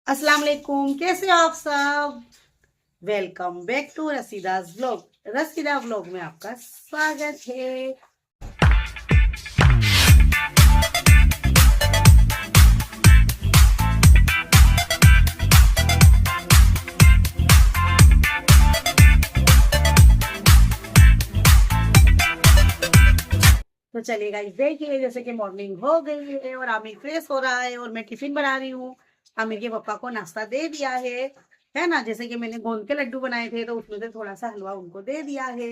अस्सलाम वालेकुम, कैसे हो आप सब। Welcome back to Rasida's vlog. Rasida vlog में आपका स्वागत है। तो चलिए गाइस, देखिए जैसे कि मॉर्निंग हो गई है और आमिर फ्रेश हो रहा है और मैं टिफिन बना रही हूँ। आमिर के पापा को नाश्ता दे दिया है ना। जैसे कि मैंने गोंद के लड्डू बनाए थे तो उसमें से थोड़ा सा हलवा उनको दे दिया है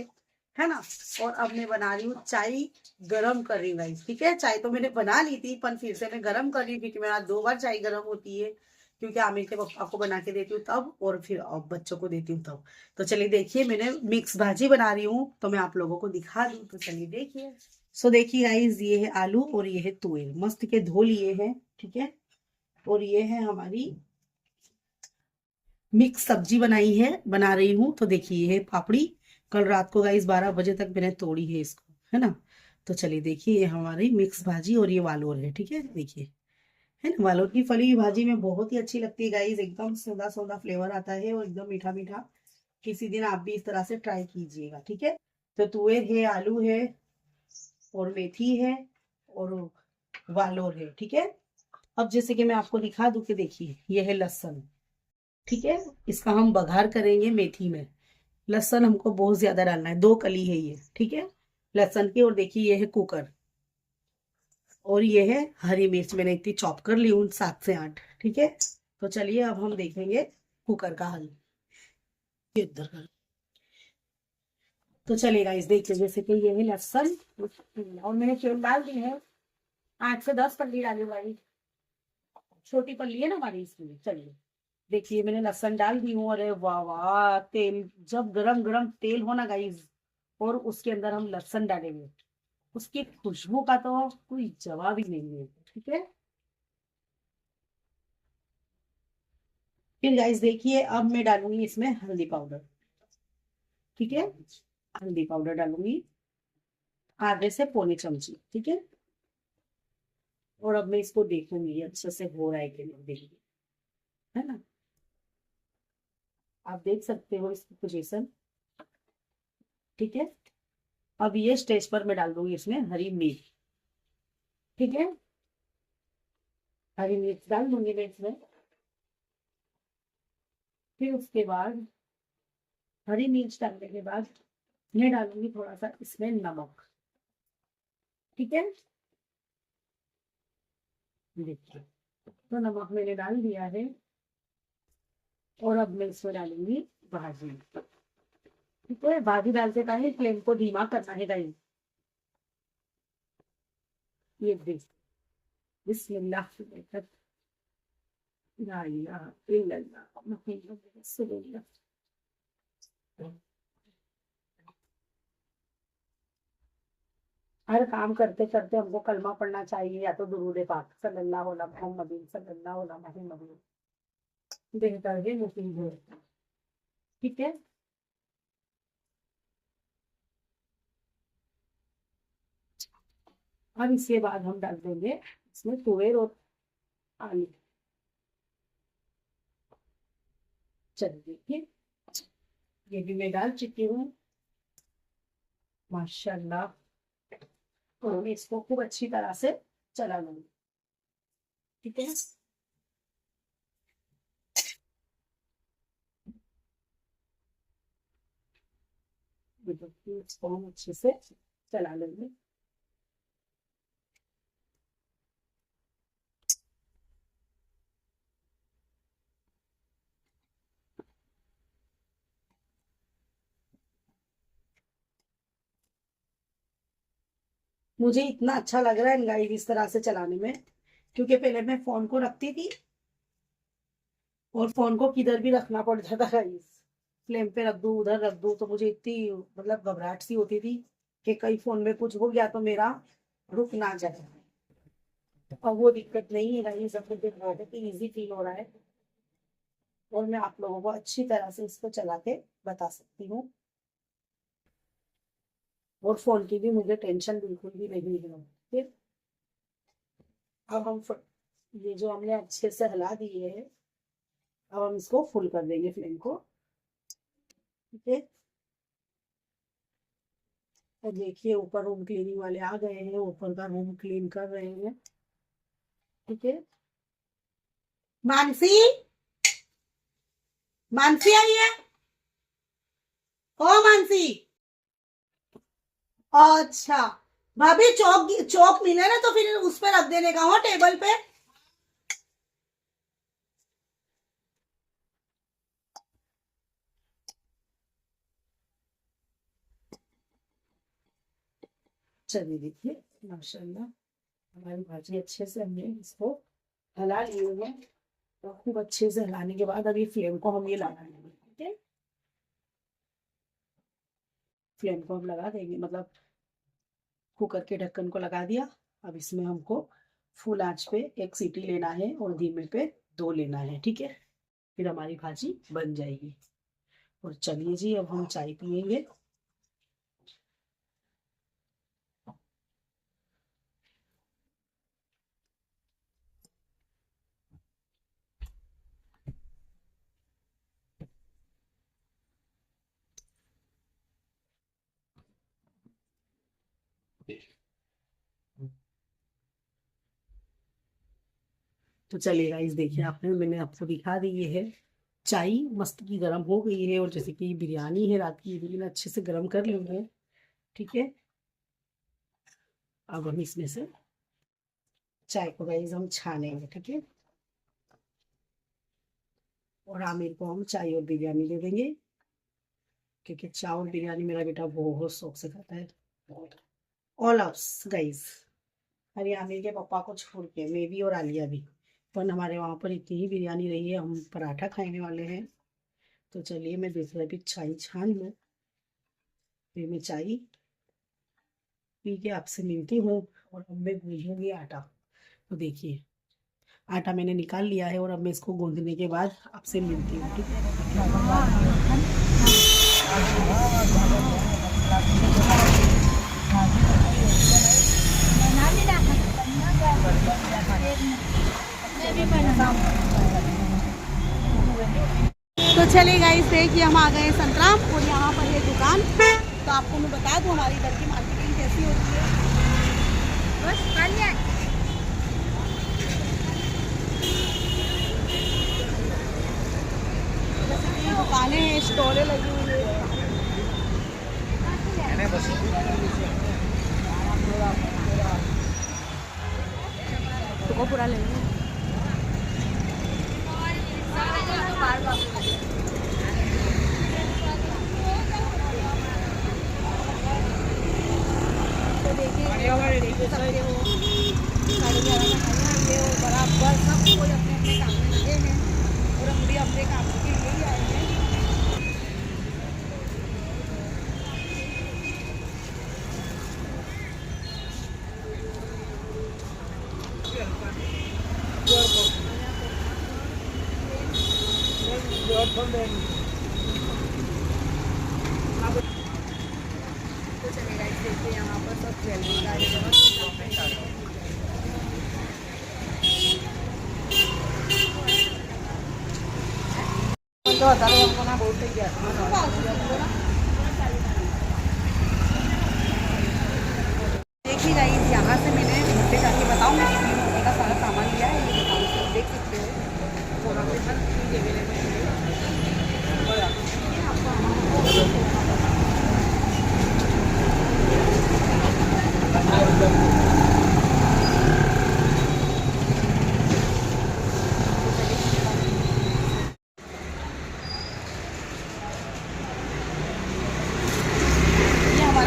ना। और अब मैं बना रही हूँ चाय, गरम कर रही हूँ गाइस। ठीक है, चाय तो मैंने बना ली थी पर फिर से मैं गरम कर रही हूँ क्योंकि मेरा 2 बार चाय गरम होती है। क्योंकि आमिर के पापा को बना के देती हूँ तब, और फिर अब बच्चों को देती हूँ तब। तो चलिए देखिए, मैंने मिक्स भाजी बना रही हूँ तो मैं आप लोगों को दिखा दूँ। तो चलिए देखिए। सो देखिए गाइस, ये है आलू और ये है तुअर, मस्त के धो लिए हैं। ठीक है, और ये है हमारी मिक्स सब्जी बनाई है, बना रही हूँ। तो देखिए ये है पापड़ी, कल रात को गाइस 12 बजे तक मैंने तोड़ी है इसको, है ना। तो चलिए देखिए, ये हमारी मिक्स भाजी और ये वालोर है। ठीक है, देखिए, है ना। वालोर की फली हुई भाजी में बहुत ही अच्छी लगती है गाइस, एकदम सौदा सौदा फ्लेवर आता है और एकदम मीठा मीठा। किसी दिन आप भी इस तरह से ट्राई कीजिएगा। ठीक है, तो तुअर है, आलू है और मेथी है और वालोर है। ठीक है, अब जैसे कि मैं आपको दिखा दूं कि देखिए ये है लहसुन। ठीक है, इसका हम बघार करेंगे मेथी में। लहसुन हमको बहुत ज्यादा डालना है, 2 कली है ये। ठीक है, लहसुन की। और देखिए ये है कुकर, और ये है हरी मिर्च, मैंने इतनी चॉप कर ली हूँ 7 से 8। ठीक है, तो चलिए अब हम देखेंगे कुकर का हल। ये इधर कर। तो चलिएगा, इस देखिए जैसे कि ये है लहसुन और मैंने तेल डाल दी है। 8 से 10 पल्ली डाली भाई, छोटी पल्ली है ना हमारी इसमें। चलिए देखिए, मैंने लहसुन डाल दी हूँ। अरे वाह वाह, तेल जब गरम गरम तेल हो ना गाइस, और उसके अंदर हम लहसुन डालेंगे, उसकी खुशबू का तो कोई जवाब ही नहीं है। ठीक है, फिर गाइस देखिए, अब मैं डालूंगी इसमें हल्दी पाउडर। ठीक है, हल्दी पाउडर डालूंगी ½ से पौने चमची। ठीक है, और अब मैं इसको देखूंगी अच्छे से हो रहा है कि नहीं, देखिए, है ना। आप देख सकते हो इसकी पोजीशन। ठीक है, अब ये स्टेज पर मैं डाल दूंगी इसमें हरी मिर्च। ठीक है, हरी मिर्च डाल दूंगी मैं इसमें। फिर उसके बाद हरी मिर्च डालने के बाद मैं डालूंगी थोड़ा सा इसमें नमक। ठीक है, देखिए, तो नमक मैंने डाल दिया है और अब मैं इसमें डालूंगी भाजी। ठीक है, भाजी डालते टाइम फ्लेम को धीमा करना है गाइस। ये देख, बिस्मिल्लाह से लेकर ला इलाहा इल्लल्लाह मुहम्मद रसूलुल्लाह। हर काम करते करते हमको कलमा पढ़ना चाहिए या तो दुरूद पाक सल्लल्लाहु अलैहि मुहम्मद सल्लल्लाहु अलैहि मुहम्मद, बेहतर है मुफीद है। ठीक है, अब इसके बाद हम डाल देंगे इसमें तुअर और आलू। चलिए देखिए, ये भी मैं डाल चुकी हूँ माशाल्लाह। और मैं इसको खूब अच्छी तरह से चला लूंगी। ठीक है, ये देखिए, इसको हम अच्छे से चला लेंगे। मुझे इतना अच्छा लग रहा है गाइस इस तरह से चलाने में, क्योंकि पहले मैं फोन को रखती थी और फोन को किधर भी रखना पड़ जाता गाइस। फ्लेम पे रख दूं, उधर रख दूं, तो मुझे इतनी मतलब घबराहट सी होती थी कि कहीं फोन में कुछ हो गया तो मेरा रुक ना जाए। और वो दिक्कत नहीं है गाइस, सब कुछ बहुत ही इजी फील हो रहा है और मैं आप लोगों को अच्छी तरह से इसको चला के बता सकती हूँ। और फोन की भी मुझे टेंशन बिल्कुल भी नहीं है। फिर अब हम ये जो हमने अच्छे से हिला दिए है, अब हम इसको फुल कर देंगे फ्लेम को। ठीक है, और देखिए ऊपर रूम क्लीनिंग वाले आ गए हैं, ऊपर का रूम क्लीन कर रहे हैं। ठीक है, मानसी, मानसी आई है। ओ मानसी, अच्छा भाभी, चौक चौक मिले ना तो फिर उस पे रख देने का हो, टेबल पे। चलिए देखिए, माशाल्लाह हमारी भाजी अच्छे से हमने इसको हिला लिए हैं। तो खूब अच्छे से हिलाने के बाद अभी फ्लेम को हम ये लगा देंगे। ठीक है, फ्लेम को हम लगा देंगे, मतलब कुकर के ढक्कन को लगा दिया। अब इसमें हमको फुल आंच पे एक सीटी लेना है और धीमे पे 2 लेना है। ठीक है, फिर हमारी भाजी बन जाएगी। और चलिए जी, अब हम चाय पियेंगे। तो चलिएगा, इस देखिए आपने, मैंने आपको दिखा दी ये है चाय मस्त की गर्म हो गई है। और जैसे कि बिरयानी है रात की, मैंने अच्छे से गर्म कर ली है। ठीक है, अब हम इसमें से चाय को गाइस हम छानेंगे। ठीक है, और आमिर को हम चाय और बिरयानी दे देंगे, क्योंकि चाय और बिरयानी मेरा बेटा बहुत शौक से खाता है। ऑल अप्स गाइस, अरे आमिर के पापा को छोड़ के मैं भी और आलिया भी, पर हमारे वहाँ पर इतनी ही बिरयानी रही है, हम पराठा खाने वाले हैं। तो चलिए मैं दूसरा भी चाय छान लूँ, फिर मैं चाय पी के आपसे मिलती हूँ। और अब मैं गूंजूंगी आटा। तो देखिए आटा मैंने निकाल लिया है, और अब मैं इसको गूंदने के बाद आपसे मिलती हूँ। ठीक है, तो चलिए गाइस, देखिए हम आ गए संतराम, और यहाँ पर है दुकान। तो आपको मैं बता दूँ हमारी इधर की मार्केटिंग कैसी होती है। बस जैसे कि दुकानें हैं, स्टॉलें लगी हुई है। तो पूरा लेंगे। बराबर सब कोई अपने अपने काम में लगे हैं, और हम भी अपने काम के लिए ही आए हैं। तो चलेगा, इस देखिए यहाँ पर सब ज्वेलरी का तो बता रहे हमको ना, बहुत ही गया। देखिए गाइस, यहाँ से मैंने घर पे जाके बताऊँ, मैं कितनी मोटे का सारा सामान लिया है, ये दुकान से देख सकते हो। वहाँ पे हर चीज़ अवेलेबल है।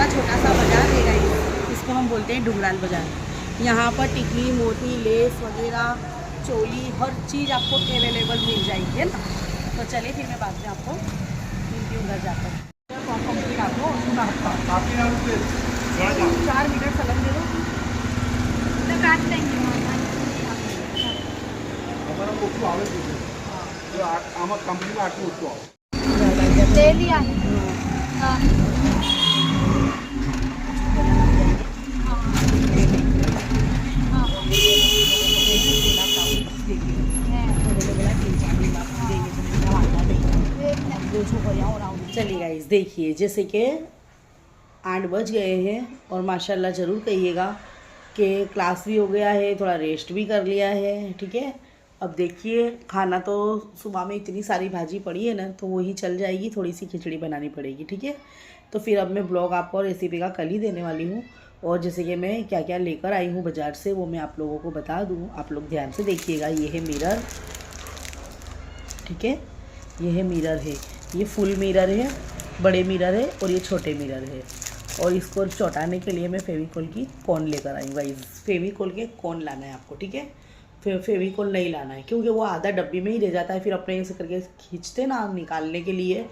छोटा सा बाजार है गाइस, इसको हम बोलते हैं डुगराल बाजार। यहाँ पर टिकली, मोती, लेस वगैरह, चोली, हर चीज़ आपको अवेलेबल मिल जाएगी, है ना। तो चलिए फिर मैं बाद में आपको मिलती हूँ घर जाकर। 4 मिनट सलम दे दो, काट देंगे। ले लिया है। चलिए गाइस देखिए, जैसे कि 8 बज गए हैं और माशाल्लाह ज़रूर कहिएगा कि क्लास भी हो गया है, थोड़ा रेस्ट भी कर लिया है, ठीक है। अब देखिए खाना तो सुबह में इतनी सारी भाजी पड़ी है ना, तो वही चल जाएगी, थोड़ी सी खिचड़ी बनानी पड़ेगी, ठीक है। तो फिर अब मैं ब्लॉग आपको रेसिपी का कल ही देने वाली हूँ, और जैसे कि मैं क्या क्या लेकर आई हूँ बाज़ार से वो मैं आप लोगों को बता दूँ। आप लोग ध्यान से देखिएगा। ये है मिरर, ठीक है, ये है मिरर है, ये फुल मिरर है, बड़े मिरर है और ये छोटे मिरर है। और इसको चौंटाने के लिए मैं फेविकोल की कोन लेकर आई हूँ गाइस। फेविकोल के कोन लाना है आपको, ठीक है। फेविकोल नहीं लाना है क्योंकि वो आधा डब्बी में ही रह जाता है, फिर अपने ऐसे करके खींचते ना निकालने के लिए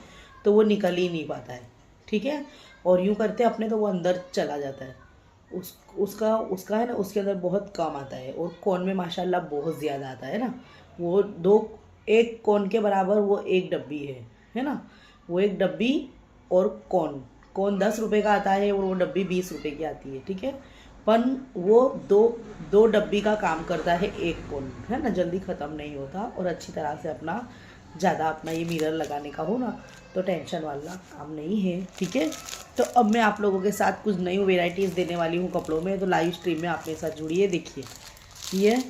तो वो निकल ही नहीं पाता है, ठीक है। और यूँ करते अपने तो वो अंदर चला जाता है। उसका है ना, उसके अंदर बहुत कम आता है, और कोन में माशाल्लाह बहुत ज़्यादा आता है ना। वो एक कोन के बराबर वो एक डब्बी है ना। वो एक डब्बी और कोन 10 रुपये का आता है और वो डब्बी 20 रुपये की आती है, ठीक है। पर वो दो डब्बी का काम करता है एक कोन, है ना, जल्दी ख़त्म नहीं होता, और अच्छी तरह से अपना ये मिरर लगाने का हो ना तो टेंशन वाला काम नहीं है, ठीक है। तो अब मैं आप लोगों के साथ कुछ नई वेराइटीज़ देने वाली हूँ कपड़ों में, तो लाइव स्ट्रीम में आप मेरे साथ जुड़िए। देखिए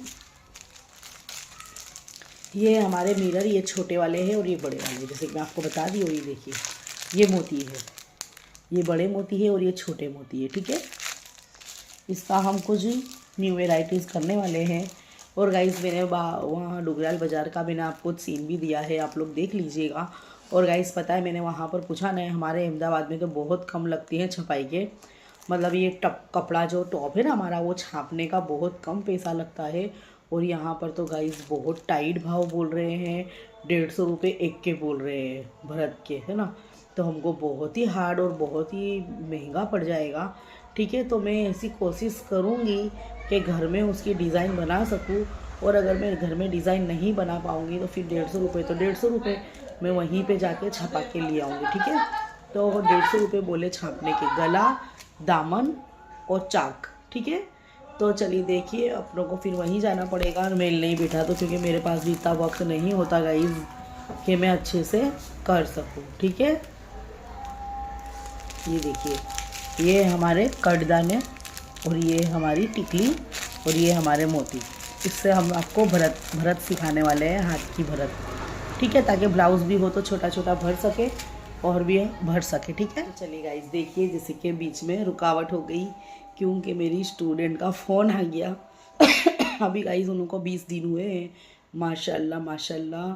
ये हमारे मिरर, ये छोटे वाले हैं और ये बड़े वाले, जैसे कि मैं आपको बता दी। और ये देखिए ये मोती है, ये बड़े मोती है और ये छोटे मोती है, ठीक है। इसका हम कुछ न्यू वेराइटीज़ करने वाले हैं। और गाइस मैंने वहाँ डुगराल बाज़ार का मैंने आपको सीन भी दिया है, आप लोग देख लीजिएगा। और गाइस पता है मैंने वहाँ पर पूछा ना, हमारे अहमदाबाद में तो बहुत कम लगती हैं छपाई के, मतलब ये कपड़ा जो टॉप है ना हमारा, वो छापने का बहुत कम पैसा लगता है। और यहाँ पर तो गाइस बहुत टाइट भाव बोल रहे हैं, 150 रुपये एक के बोल रहे हैं भरत के, है ना। तो हमको बहुत ही हार्ड और बहुत ही महंगा पड़ जाएगा, ठीक है। तो मैं ऐसी कोशिश करूँगी कि घर में उसकी डिज़ाइन बना सकूँ, और अगर मैं घर में डिज़ाइन नहीं बना पाऊँगी तो फिर 150 रुपये तो 150 रुपये मैं वहीं पे जाके छपा के ले आऊँगी, ठीक है। तो 150 रुपये बोले छापने के, गला, दामन और चाक, ठीक है। तो चलिए देखिए, अपनों को फिर वहीं जाना पड़ेगा, मेल नहीं बैठा तो, क्योंकि मेरे पास भी इतना वक्त नहीं होता गाइस कि मैं अच्छे से कर सकूँ, ठीक है। ये देखिए ये हमारे कटदाने और ये हमारी टिकली और ये हमारे मोती, इससे हम आपको भरत सिखाने वाले हैं, हाथ की भरत, ठीक है, ताकि ब्लाउज़ भी हो तो छोटा छोटा भर सके और भी भर सके, ठीक है। चलिए गाइस देखिए, जैसे कि बीच में रुकावट हो गई क्योंकि मेरी स्टूडेंट का फ़ोन आ गया। अभी गाइस उनको 20 दिन हुए हैं, माशाल्लाह माशाल्लाह,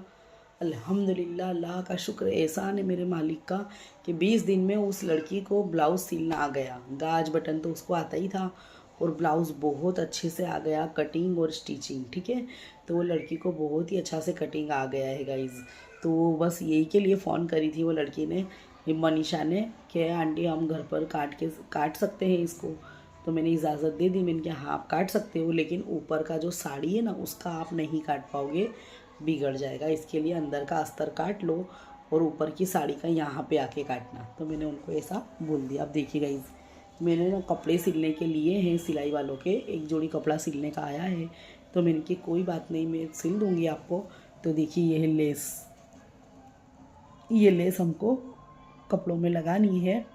अल्हम्दुलिल्लाह, अल्लाह का शुक्र एहसान है मेरे मालिक का कि 20 दिन में उस लड़की को ब्लाउज़ सिलना आ गया। गाज बटन तो उसको आता ही था, और ब्लाउज़ बहुत अच्छे से आ गया, कटिंग और स्टिचिंग, ठीक है। तो वो लड़की को बहुत ही अच्छा से कटिंग आ गया है गाइज़। तो बस यही के लिए फ़ोन करी थी वो लड़की ने, मनीषा ने, कि आंटी हम घर पर काट सकते हैं इसको। तो मैंने इजाज़त दे दी, मैंने कहा हाँ आप काट सकते हो, लेकिन ऊपर का जो साड़ी है ना उसका आप नहीं काट पाओगे, बिगड़ जाएगा। इसके लिए अंदर का अस्तर काट लो और ऊपर की साड़ी का यहाँ पे आके काटना। तो मैंने उनको ऐसा बोल दिया। अब देखिए गाइस, मैंने ना कपड़े सिलने के लिए हैं सिलाई वालों के, एक जोड़ी कपड़ा सिलने का आया है, तो मैंने की कोई बात नहीं, मैं सिल दूँगी आपको। तो देखिए ये है लेस, ये लेस हमको कपड़ों में लगानी है,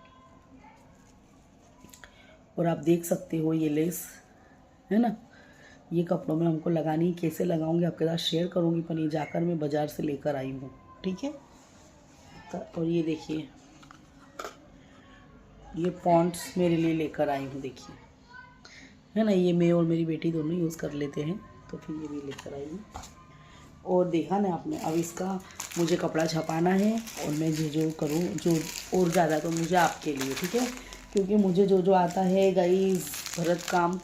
और आप देख सकते हो ये लेस है ना, ये कपड़ों में हमको लगानी। कैसे लगाऊंगी आपके साथ शेयर करूंगी, पर ये जाकर मैं बाज़ार से लेकर आई हूँ, ठीक है। और ये देखिए ये पॉन्ड्स मेरे लिए लेकर आई हूँ, देखिए है ना, ये मैं और मेरी बेटी दोनों यूज़ कर लेते हैं, तो फिर ये भी लेकर आई हूँ। और देखा ना आपने, अब इसका मुझे कपड़ा छपाना है, और मैं जो करूँ जो और ज़्यादा तो मुझे आपके लिए, ठीक है, क्योंकि मुझे जो आता है गाइस भरत काम,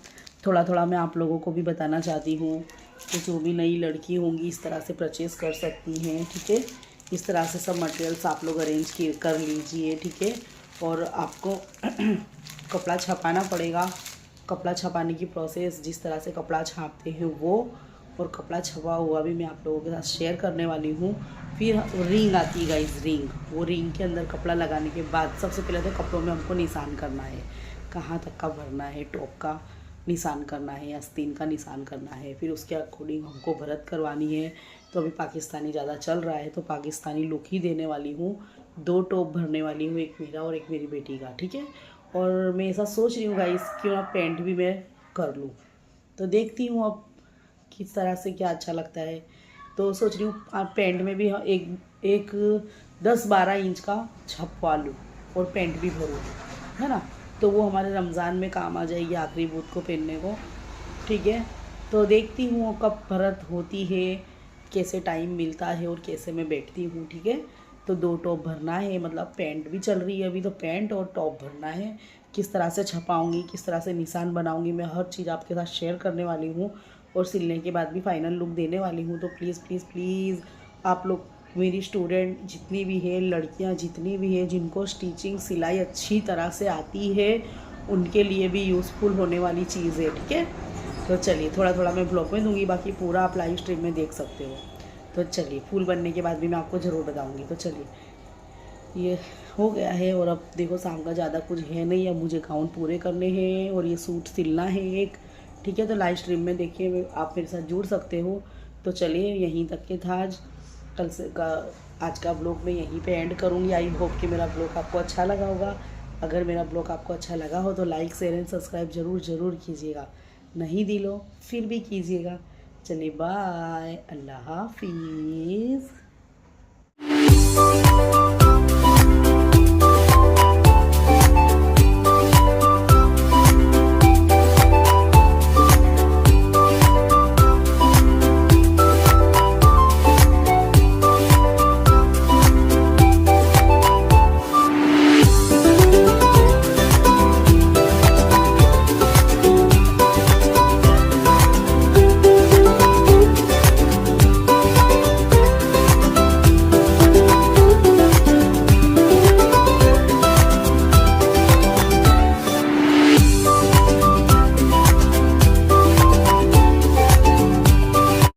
थोड़ा थोड़ा मैं आप लोगों को भी बताना चाहती हूँ कि जो भी नई लड़की होंगी इस तरह से परचेज़ कर सकती हैं, ठीक है। इस तरह से सब मटेरियल्स आप लोग अरेंज कर लीजिए, ठीक है। और आपको कपड़ा छपाना पड़ेगा, कपड़ा छपाने की प्रोसेस, जिस तरह से कपड़ा छापते हैं वो, और कपड़ा छपा हुआ भी मैं आप लोगों के साथ शेयर करने वाली हूँ। फिर रिंग आती है गाइस, रिंग, वो रिंग के अंदर कपड़ा लगाने के बाद सबसे पहले तो कपड़ों में हमको निशान करना है, कहाँ तक का भरना है टॉप का, निशान करना है, आस्तीन का निशान करना है। फिर उसके अकॉर्डिंग हमको भरत करवानी है। तो अभी पाकिस्तानी ज़्यादा चल रहा है तो पाकिस्तानी लुक ही देने वाली हूँ। 2 टॉप भरने वाली हूँ, एक मेरा और एक मेरी बेटी का, ठीक है। और मैं ऐसा सोच रही हूँ गाइस क्यों ना पैंट भी मैं कर लूँ। तो देखती हूँ अब किस तरह से क्या अच्छा लगता है। तो सोच रही हूँ पैंट में भी एक 10-12 इंच का छपवा लूँ और पैंट भी भरूँ, है ना। तो वो हमारे रमज़ान में काम आ जाएगी, आखिरी बूथ को पहनने को, ठीक है। तो देखती हूँ कब भरत होती है, कैसे टाइम मिलता है और कैसे मैं बैठती हूँ, ठीक है। तो 2 टॉप भरना है, मतलब पैंट भी चल रही है अभी, तो पैंट और टॉप भरना है। किस तरह से छपाऊँगी, किस तरह से निशान बनाऊँगी, मैं हर चीज़ आपके साथ शेयर करने वाली हूँ। और सिलने के बाद भी फाइनल लुक देने वाली हूँ। तो प्लीज़ प्लीज़ प्लीज़ आप लोग, मेरी स्टूडेंट जितनी भी है, लड़कियाँ जितनी भी है, जिनको स्टिचिंग सिलाई अच्छी तरह से आती है, उनके लिए भी यूज़फुल होने वाली चीज़ है, ठीक है। तो चलिए थोड़ा थोड़ा मैं ब्लॉग में दूंगी, बाकी पूरा आप लाइव स्ट्रीम में देख सकते हो। तो चलिए फूल बनने के बाद भी मैं आपको ज़रूर बताऊंगी। तो चलिए ये हो गया है और अब देखो शाम का ज़्यादा कुछ है नहीं, अब मुझे गाउन पूरे करने हैं और ये सूट सिलना है एक, ठीक है। तो लाइव स्ट्रीम में देखिए आप मेरे साथ जुड़ सकते हो। तो चलिए यहीं तक के था आज का ब्लॉग मैं यहीं पे एंड करूँगी। आई होप कि मेरा ब्लॉग आपको अच्छा लगा होगा। अगर मेरा ब्लॉग आपको अच्छा लगा हो तो लाइक शेयर एंड सब्सक्राइब ज़रूर कीजिएगा, नहीं दिलो फिर भी कीजिएगा। चलिए बाय, अल्लाह हाफिज़।